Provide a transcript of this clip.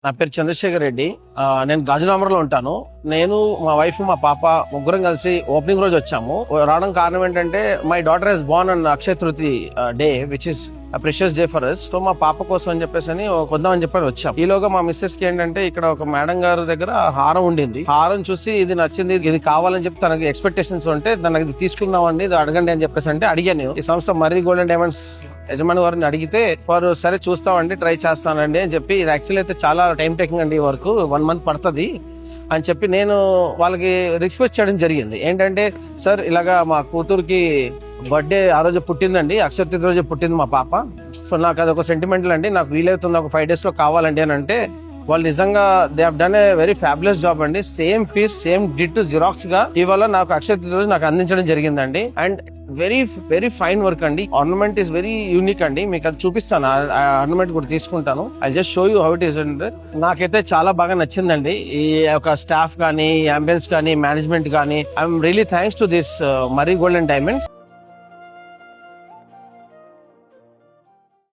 నా పేరు చంద్రశేఖర్ రెడ్డి. నేను గాజులామరలో ఉంటాను. నేను, మా వైఫ్, మా పాప ముగ్గురం కలిసి ఓపెనింగ్ రోజు వచ్చాము. రావడం కారణం ఏంటంటే my daughter has born on Akshaya Tritiya day which is precious day for us. So మా పాప కోసం అని చెప్పేసి కొందామని చెప్పని వచ్చాం. ఈలోగా మా మిస్సెస్ కి ఏంటంటే ఇక్కడ ఒక మేడం గారి దగ్గర హారం ఉండింది. హారం చూసి ఇది నచ్చింది, ఇది కావాలని చెప్పి తనకి ఎక్స్పెక్టేషన్స్ ఉంటే తనకి ఇది తీసుకుందామండి, ఇది అడగండి అని చెప్పేసి అంటే అడిగాను. ఈ సంస్థ మర్రి గోల్డ్ అండ్ డైమండ్స్ యజమాని వారిని అడిగితే వారు సరే చూస్తామండి, ట్రై చేస్తానండి అని చెప్పి, ఇది యాక్చువల్లీ అయితే చాలా టైం టేకింగ్ అండి, ఈ వర్క్ 1 month పడుతుంది అని చెప్పి నేను వాళ్ళకి రిక్వెస్ట్ చేయడం జరిగింది. ఏంటంటే సార్ ఇలాగా మా కూతురికి బర్త్డే ఆ రోజు పుట్టిందండి, అక్షయ తృతీయ రోజు పుట్టింది మా పాప. సో నాకు అది ఒక సెంటిమెంటల్ అండి, నాకు వీలవుతుంది ఒక 5 days లో కావాలండి అని అంటే వాళ్ళు నిజంగా they have done a very fabulous job అండి. సేమ్ పీస్ సేమ్ డిట్ జిరాక్స్ గా ఇవాళ నాకు అక్షయ తృతీయ రోజు నాకు అందించడం జరిగిందండి. And very very fine work అండి. ఆర్నమెంట్ ఈస్ వెరీ యూనిక్ అండి. మీకు అది చూపిస్తాను, ఆర్నమెంట్ కూడా తీసుకుంటాను. I just show you how it is. నాకైతే చాలా బాగా నచ్చిందండి. ఈ యొక్క స్టాఫ్ కానీ, అంబియన్స్ కానీ, మేనేజ్మెంట్ కానీ, I'm really thanks to this Marri gold and diamonds.